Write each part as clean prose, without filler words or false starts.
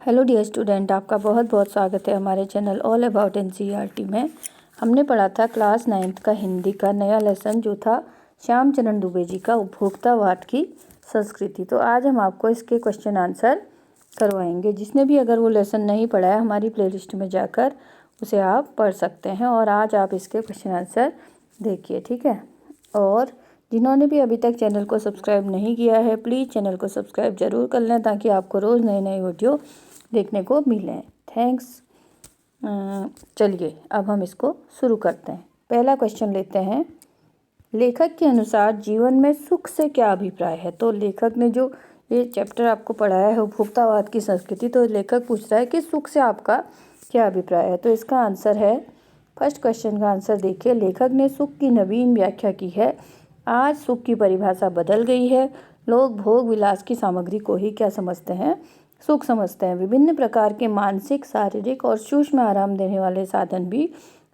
Hello dear student, आपका बहुत बहुत स्वागत है हमारे चैनल ऑल अबाउट एनसीईआरटी में। हमने पढ़ा था क्लास 9th का हिंदी का नया लेसन जो था श्यामचरण दुबे जी का उपभोक्तावाद की संस्कृति। तो आज हम आपको इसके क्वेश्चन आंसर करवाएंगे। जिसने भी अगर वो लेसन नहीं पढ़ा है हमारी प्लेलिस्ट में जाकर उसे आप पढ़ सकते हैं और आज आप इसके क्वेश्चन आंसर देखिए, ठीक है। और जिन्होंने भी अभी तक चैनल को सब्सक्राइब नहीं किया है प्लीज़ चैनल को सब्सक्राइब ज़रूर कर लें ताकि आपको रोज़ नए नए वीडियो देखने को मिले। थैंक्स। चलिए अब हम इसको शुरू करते हैं। पहला क्वेश्चन लेते हैं। लेखक के अनुसार जीवन में सुख से क्या अभिप्राय है। तो लेखक ने जो ये चैप्टर आपको पढ़ाया है उपभोक्तावाद की संस्कृति, तो लेखक पूछ रहा है कि सुख से आपका क्या अभिप्राय है। तो इसका आंसर है, फर्स्ट क्वेश्चन का आंसर देखिए। लेखक ने सुख की नवीन व्याख्या की है। आज सुख की परिभाषा बदल गई है। लोग भोग विलास की सामग्री को ही क्या समझते हैं, सुख समझते हैं। विभिन्न प्रकार के मानसिक, शारीरिक और सूक्ष्म आराम देने वाले साधन भी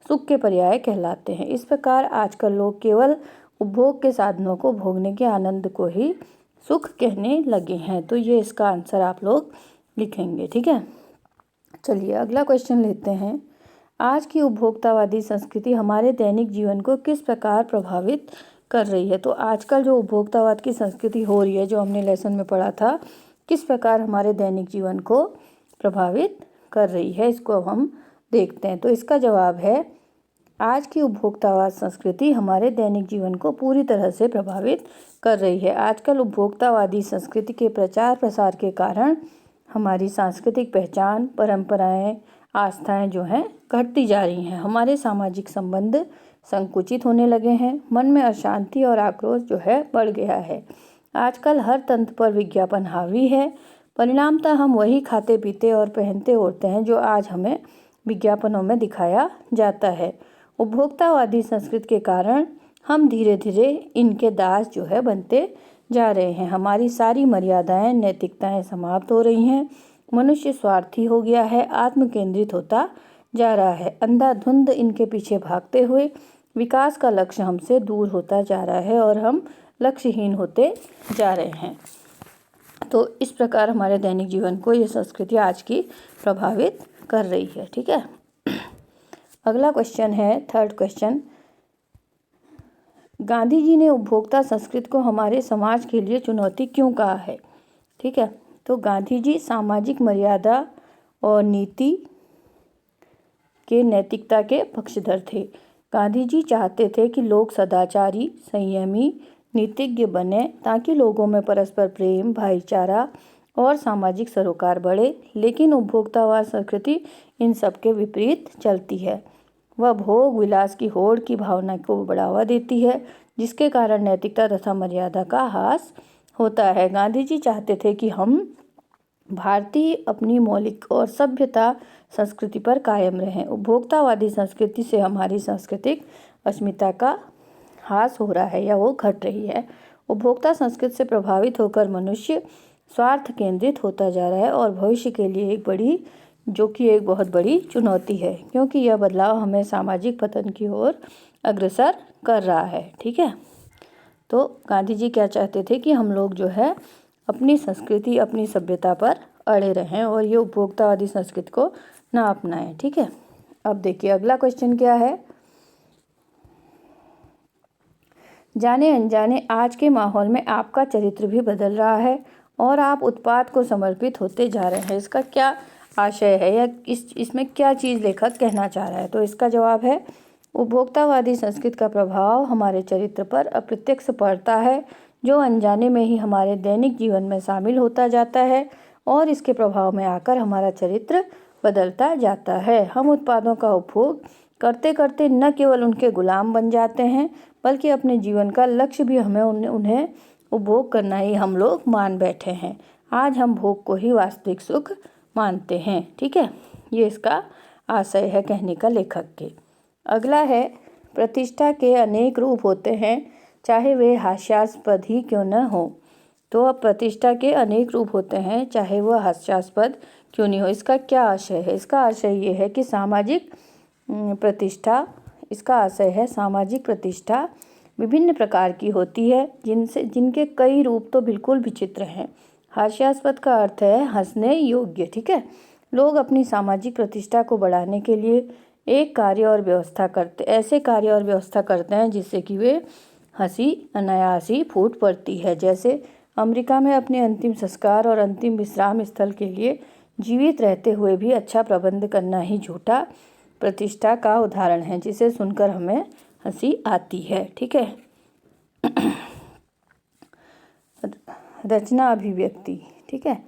सुख के पर्याय कहलाते हैं। इस प्रकार आजकल लोग केवल उपभोग के साधनों को भोगने के आनंद को ही सुख कहने लगे हैं। तो ये इसका आंसर आप लोग लिखेंगे, ठीक है। चलिए अगला क्वेश्चन लेते हैं। आज की उपभोक्तावादी संस्कृति हमारे दैनिक जीवन को किस प्रकार प्रभावित कर रही है। तो आजकल जो उपभोक्तावाद की संस्कृति हो रही है, जो हमने लेसन में पढ़ा था, किस प्रकार हमारे दैनिक जीवन को प्रभावित कर रही है, इसको अब हम देखते हैं। तो इसका जवाब है, आज की उपभोक्तावाद संस्कृति हमारे दैनिक जीवन को पूरी तरह से प्रभावित कर रही है। आजकल उपभोक्तावादी संस्कृति के प्रचार प्रसार के कारण हमारी सांस्कृतिक पहचान, परंपराएं, आस्थाएं जो हैं घटती जा रही हैं। हमारे सामाजिक संबंध संकुचित होने लगे हैं। मन में अशांति और आक्रोश जो है बढ़ गया है। आजकल हर तंत्र पर विज्ञापन हावी है। परिणामतः हम वही खाते पीते और पहनते ओढ़ते हैं जो आज हमें विज्ञापनों में दिखाया जाता है। उपभोक्तावादी संस्कृति के कारण हम धीरे धीरे इनके दास जो है बनते जा रहे हैं। हमारी सारी मर्यादाएं, नैतिकताएं समाप्त हो रही हैं। मनुष्य स्वार्थी हो गया है, आत्म केंद्रित होता जा रहा है। अंधाधुंध इनके पीछे भागते हुए विकास का लक्ष्य हमसे दूर होता जा रहा है और हम लक्ष्यहीन होते जा रहे हैं। तो इस प्रकार हमारे दैनिक जीवन को ये संस्कृति आज की प्रभावित कर रही है, ठीक है। अगला क्वेश्चन है, थर्ड क्वेश्चन। गांधी जी ने उपभोक्ता संस्कृति को हमारे समाज के लिए चुनौती क्यों कहा है, ठीक है। तो गांधी जी सामाजिक मर्यादा और नीति के नैतिकता के पक्षधर थे। गांधी जी चाहते थे कि लोग सदाचारी, संयमी, नीतिज्ञ बने ताकि लोगों में परस्पर प्रेम, भाईचारा और सामाजिक सरोकार बढ़े। लेकिन उपभोक्तावाद संस्कृति इन सब के विपरीत चलती है। वह भोग विलास की होड़ की भावना को बढ़ावा देती है, जिसके कारण नैतिकता तथा मर्यादा का ह्रास होता है। गांधी जी चाहते थे कि हम भारतीय अपनी मौलिक और सभ्यता संस्कृति पर कायम रहें। उपभोक्तावादी संस्कृति से हमारी सांस्कृतिक अस्मिता का ह्रास हो रहा है या वो घट रही है। उपभोक्ता संस्कृति से प्रभावित होकर मनुष्य स्वार्थ केंद्रित होता जा रहा है और भविष्य के लिए एक बहुत बड़ी चुनौती है, क्योंकि यह बदलाव हमें सामाजिक पतन की ओर अग्रसर कर रहा है, ठीक है। तो गांधी जी क्या चाहते थे कि हम लोग जो है अपनी संस्कृति, अपनी सभ्यता पर अड़े रहें और ये उपभोक्तावादी संस्कृति को ना अपनाएं, ठीक है। अब देखिए अगला क्वेश्चन क्या है। जाने अनजाने आज के माहौल में आपका चरित्र भी बदल रहा है और आप उत्पाद को समर्पित होते जा रहे हैं। इसका क्या आशय है या इसमें क्या चीज़ लेखक कहना चाह रहा है। तो इसका जवाब है, उपभोक्तावादी संस्कृति का प्रभाव हमारे चरित्र पर अप्रत्यक्ष पड़ता है, जो अनजाने में ही हमारे दैनिक जीवन में शामिल होता जाता है और इसके प्रभाव में आकर हमारा चरित्र बदलता जाता है। हम उत्पादों का उपभोग करते करते न केवल उनके गुलाम बन जाते हैं बल्कि अपने जीवन का लक्ष्य भी हमें उन्हें उपभोग करना ही हम लोग मान बैठे हैं। आज हम भोग को ही वास्तविक सुख मानते हैं, ठीक है। ये इसका आशय है कहने का लेखक के। अगला है, प्रतिष्ठा के अनेक रूप होते हैं चाहे वे हास्यास्पद ही क्यों न हो। तो अब प्रतिष्ठा के अनेक रूप होते हैं चाहे वह हास्यास्पद क्यों नहीं हो। इसका क्या आशय है। इसका आशय ये है कि सामाजिक प्रतिष्ठा विभिन्न प्रकार की होती है, जिनके कई रूप तो बिल्कुल विचित्र हैं। हास्यास्पद का अर्थ है हंसने योग्य, ठीक है। लोग अपनी सामाजिक प्रतिष्ठा को बढ़ाने के लिए ऐसे कार्य और व्यवस्था करते हैं जिससे कि वे हंसी अनायास ही फूट पड़ती है। जैसे अमेरिका में अपने अंतिम संस्कार और अंतिम विश्राम स्थल के लिए जीवित रहते हुए भी अच्छा प्रबंध करना ही झूठा प्रतिष्ठा का उदाहरण है, जिसे सुनकर हमें हंसी आती है, ठीक है। रचना अभिव्यक्ति, ठीक है।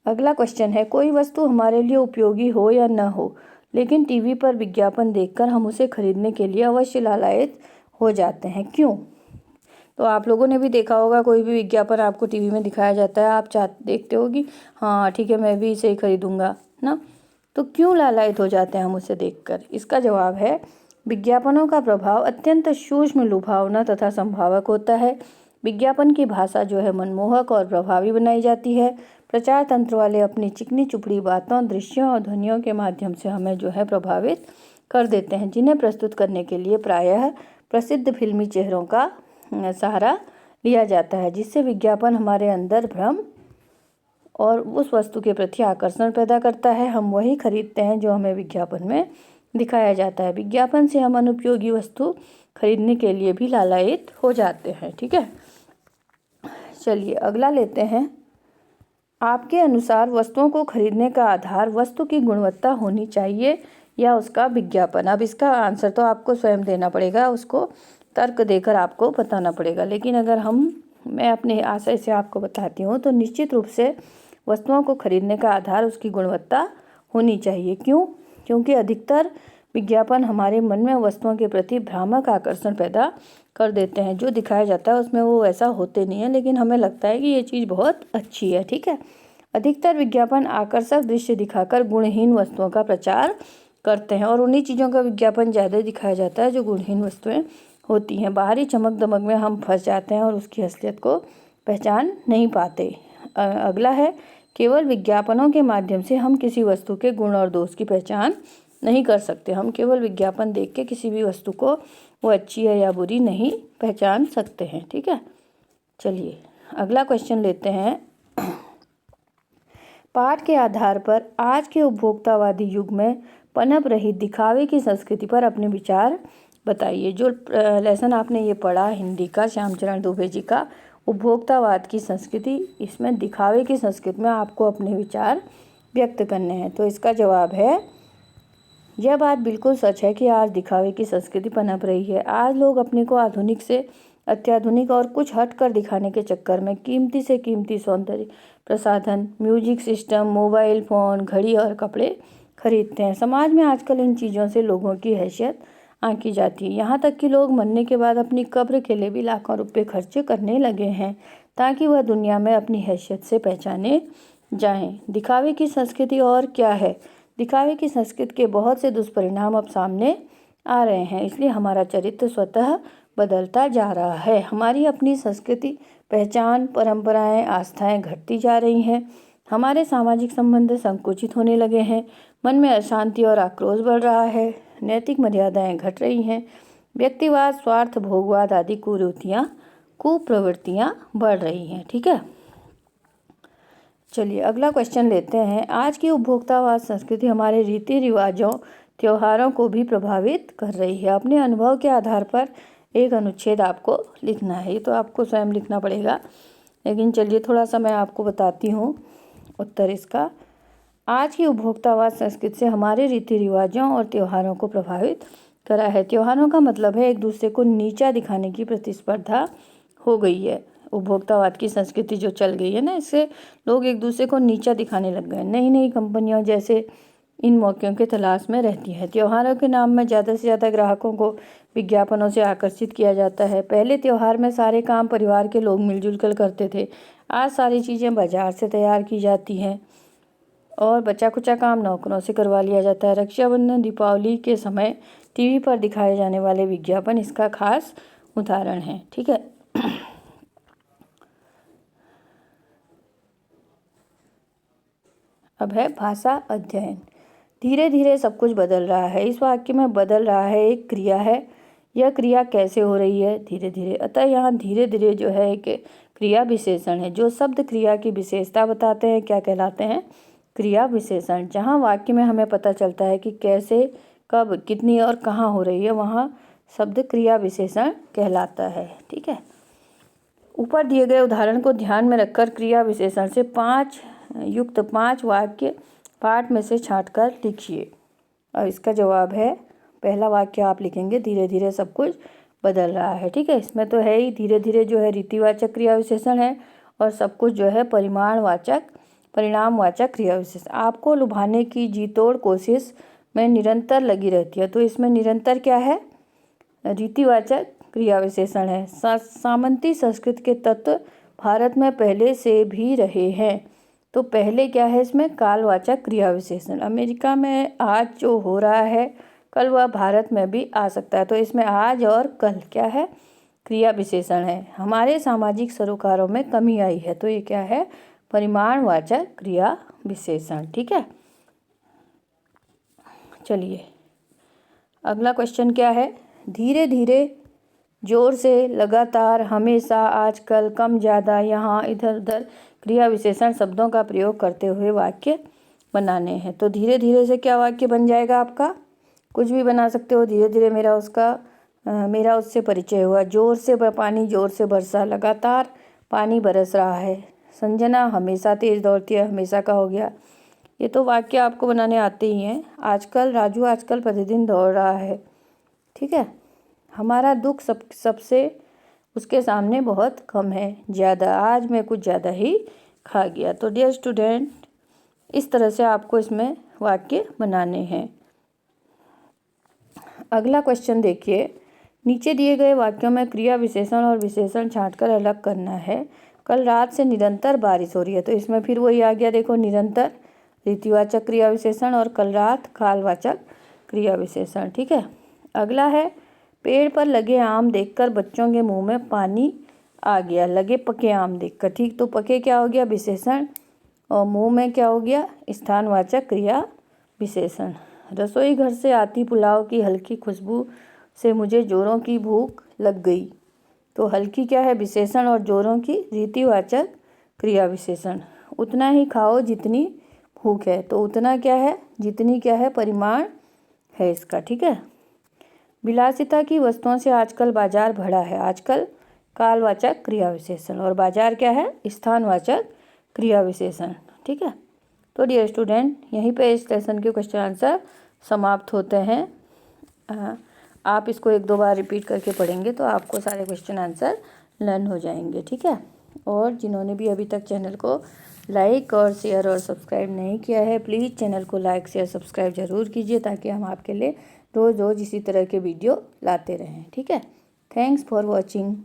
अगला क्वेश्चन है, कोई वस्तु हमारे लिए उपयोगी हो या न हो, लेकिन टीवी पर विज्ञापन देखकर हम उसे खरीदने के लिए अवश्य लालायित हो जाते हैं, क्यों? तो आप लोगों ने भी देखा होगा, कोई भी विज्ञापन आपको टीवी में दिखाया जाता है, आप देखते हो कि हाँ ठीक है मैं भी इसे ही खरीदूंगा ना। तो क्यों लालायित हो जाते हैं हम उसे देखकर? इसका जवाब है, विज्ञापनों का प्रभाव अत्यंत सूक्ष्म, लुभावना तथा संभावक होता है। विज्ञापन की भाषा जो है मनमोहक और प्रभावी बनाई जाती है। प्रचार तंत्र वाले अपनी चिकनी चुपड़ी बातों, दृश्यों और ध्वनियों के माध्यम से हमें जो है प्रभावित कर देते हैं, जिन्हें प्रस्तुत करने के लिए प्रायः प्रसिद्ध फिल्मी चेहरों का सहारा लिया जाता है, जिससे विज्ञापन हमारे अंदर भ्रम और उस वस्तु के प्रति आकर्षण पैदा करता है। हम वही खरीदते हैं जो हमें विज्ञापन में दिखाया जाता है। विज्ञापन से हम अनुपयोगी वस्तु खरीदने के लिए भी लालायित हो जाते हैं, ठीक है। चलिए अगला लेते हैं। आपके अनुसार वस्तुओं को खरीदने का आधार वस्तु की गुणवत्ता होनी चाहिए या उसका विज्ञापन? अब इसका आंसर तो आपको स्वयं देना पड़ेगा, उसको तर्क देकर आपको बताना पड़ेगा। लेकिन अगर मैं अपने आशय से आपको बताती हूँ तो निश्चित रूप से वस्तुओं को खरीदने का आधार उसकी गुणवत्ता होनी चाहिए। क्यों? क्योंकि अधिकतर विज्ञापन हमारे मन में वस्तुओं के प्रति भ्रामक आकर्षण पैदा कर देते हैं। जो दिखाया जाता है उसमें वो वैसा होते नहीं है, लेकिन हमें लगता है कि ये चीज़ बहुत अच्छी है, ठीक है। अधिकतर विज्ञापन आकर्षक दृश्य दिखाकर गुणहीन वस्तुओं का प्रचार करते हैं, और उन्हीं चीज़ों का विज्ञापन ज़्यादा दिखाया जाता है जो गुणहीन वस्तुएं होती हैं। बाहरी चमक दमक में हम फंस जाते हैं और उसकी असलियत को पहचान नहीं पाते। अगला है, केवल विज्ञापनों के माध्यम से हम किसी वस्तु के गुण और दोष की पहचान नहीं कर सकते। हम केवल विज्ञापन देख के किसी भी वस्तु को वो अच्छी है या बुरी नहीं पहचान सकते हैं, ठीक है। चलिए अगला क्वेश्चन लेते हैं। पाठ के आधार पर आज के उपभोक्तावादी युग में पनप रही दिखावे की संस्कृति पर अपने विचार बताइए। जो लेसन आपने ये पढ़ा हिंदी का श्यामचरण दुबे जी का उपभोक्तावाद की संस्कृति, इसमें दिखावे की संस्कृति में आपको अपने विचार व्यक्त करने हैं। तो इसका जवाब है, यह बात बिल्कुल सच है कि आज दिखावे की संस्कृति पनप रही है। आज लोग अपने को आधुनिक से अत्याधुनिक और कुछ हट कर दिखाने के चक्कर में कीमती से कीमती सौंदर्य प्रसाधन, म्यूजिक सिस्टम, मोबाइल फ़ोन, घड़ी और कपड़े खरीदते हैं। समाज में आजकल इन चीज़ों से लोगों की हैसियत आंकी जाती है। यहाँ तक कि लोग मरने के बाद अपनी कब्र के लिए भी लाखों रुपए खर्च करने लगे हैं ताकि वह दुनिया में अपनी हैसियत से पहचाने जाएं। दिखावे की संस्कृति और क्या है? दिखावे की संस्कृति के बहुत से दुष्परिणाम अब सामने आ रहे हैं, इसलिए हमारा चरित्र स्वतः बदलता जा रहा है। हमारी अपनी संस्कृति, पहचान, परंपराएं, आस्थाएं घटती जा रही हैं। हमारे सामाजिक संबंध संकुचित होने लगे हैं। मन में अशांति और आक्रोश बढ़ रहा है। नैतिक मर्यादाएं घट रही हैं। व्यक्तिवाद, स्वार्थ, भोगवाद आदि कुप्रवृत्तियां बढ़ रही हैं, ठीक है। चलिए अगला क्वेश्चन लेते हैं। आज की उपभोक्तावाद संस्कृति हमारे रीति रिवाजों, त्योहारों को भी प्रभावित कर रही है। अपने अनुभव के आधार पर एक अनुच्छेद आपको लिखना है। ये तो आपको स्वयं लिखना पड़ेगा, लेकिन चलिए थोड़ा सा मैं आपको बताती हूँ उत्तर इसका। आज की उपभोक्तावाद संस्कृति से हमारे रीति रिवाजों और त्योहारों को प्रभावित करा है। त्योहारों का मतलब है एक दूसरे को नीचा दिखाने की प्रतिस्पर्धा हो गई है। उपभोक्तावाद की संस्कृति जो चल गई है ना, इससे लोग एक दूसरे को नीचा दिखाने लग गए। नई नई कंपनियां जैसे इन मौक़ों के तलाश में रहती हैं। त्योहारों के नाम में ज़्यादा से ज़्यादा ग्राहकों को विज्ञापनों से आकर्षित किया जाता है। पहले त्योहार में सारे काम परिवार के लोग मिलजुल कर करते थे। आज सारी चीज़ें बाजार से तैयार की जाती हैं और बचा कुचा काम नौकरों से करवा लिया जाता है। रक्षाबंधन, दीपावली के समय टीवी पर दिखाए जाने वाले विज्ञापन इसका खास उदाहरण है, ठीक है। अब है भाषा अध्ययन। धीरे धीरे सब कुछ बदल रहा है। इस वाक्य में बदल रहा है एक क्रिया है। यह क्रिया कैसे हो रही है? धीरे धीरे। अतः यहाँ धीरे धीरे जो है एक क्रिया विशेषण है। जो शब्द क्रिया की विशेषता बताते हैं क्या कहलाते हैं? क्रिया विशेषण। जहाँ वाक्य में हमें पता चलता है कि कैसे, कब, कितनी और कहाँ हो रही है, वहाँ शब्द क्रिया विशेषण कहलाता है। ठीक है। ऊपर दिए गए उदाहरण को ध्यान में रखकर क्रिया विशेषण से 5 वाक्य पाठ में से छांटकर लिखिए। और इसका जवाब है, पहला वाक्य आप लिखेंगे धीरे धीरे सब कुछ बदल रहा है। ठीक है। इसमें तो है ही, धीरे धीरे जो है रीतिवाचक क्रिया विशेषण है और सब कुछ जो है परिणामवाचक क्रिया विशेषण। आपको लुभाने की जी तोड़ कोशिश में निरंतर लगी रहती है, तो इसमें निरंतर क्या है? रीतिवाचक क्रिया विशेषण है। सामंती संस्कृति के तत्व भारत में पहले से भी रहे हैं, तो पहले क्या है इसमें? कालवाचक क्रिया विशेषण। अमेरिका में आज जो हो रहा है कल वह भारत में भी आ सकता है, तो इसमें आज और कल क्या है? क्रिया विशेषण है। हमारे सामाजिक सरोकारों में कमी आई है, तो ये क्या है? परिमाणवाचक क्रिया विशेषण। ठीक है। चलिए अगला क्वेश्चन क्या है? धीरे धीरे, जोर से, लगातार, हमेशा, आजकल, कम, ज़्यादा, यहाँ, इधर उधर क्रिया विशेषण शब्दों का प्रयोग करते हुए वाक्य बनाने हैं। तो धीरे धीरे से क्या वाक्य बन जाएगा आपका? कुछ भी बना सकते हो। धीरे धीरे मेरा उससे परिचय हुआ। जोर से पानी जोर से बरसा। लगातार पानी बरस रहा है। संजना हमेशा तेज दौड़ती है, हमेशा का हो गया। ये तो वाक्य आपको बनाने आते ही हैं। आजकल राजू आजकल प्रतिदिन दौड़ रहा है। ठीक है। हमारा दुख सबसे उसके सामने बहुत कम है। ज़्यादा, आज मैं कुछ ज़्यादा ही खा गया। तो डियर स्टूडेंट, इस तरह से आपको इसमें वाक्य बनाने हैं। अगला क्वेश्चन देखिए। नीचे दिए गए वाक्यों में क्रिया विशेषण और विशेषण छांटकर अलग करना है। कल रात से निरंतर बारिश हो रही है, तो इसमें फिर वही आ गया, देखो, निरंतर रीतिवाचक क्रिया विशेषण और कल रात कालवाचक क्रिया विशेषण। ठीक है। अगला है, पेड़ पर लगे आम देखकर बच्चों के मुंह में पानी आ गया। लगे पके आम देखकर। ठीक, तो पके क्या हो गया? विशेषण। और मुंह में क्या हो गया? स्थानवाचक क्रिया विशेषण। रसोई घर से आती पुलाव की हल्की खुशबू से मुझे जोरों की भूख लग गई। तो हल्की क्या है? विशेषण और जोरों की रीतिवाचक क्रिया विशेषण। उतना ही खाओ जितनी भूख है, तो उतना क्या है? जितनी क्या है? परिमाण है इसका। ठीक है। विलासिता की वस्तुओं से आजकल बाजार भरा है। आजकल कालवाचक क्रिया विशेषण और बाजार क्या है? स्थानवाचक क्रिया विशेषण। ठीक है। तो डियर स्टूडेंट, यहीं पे इस लेसन के क्वेश्चन आंसर समाप्त होते हैं। आप इसको 1-2 बार रिपीट करके पढ़ेंगे तो आपको सारे क्वेश्चन आंसर लर्न हो जाएंगे। ठीक है। और जिन्होंने भी अभी तक चैनल को लाइक और शेयर और सब्सक्राइब नहीं किया है, प्लीज़ चैनल को लाइक शेयर सब्सक्राइब ज़रूर कीजिए, ताकि हम आपके लिए रोज़ रोज़ इसी तरह के वीडियो लाते रहें। ठीक है। Thanks for watching.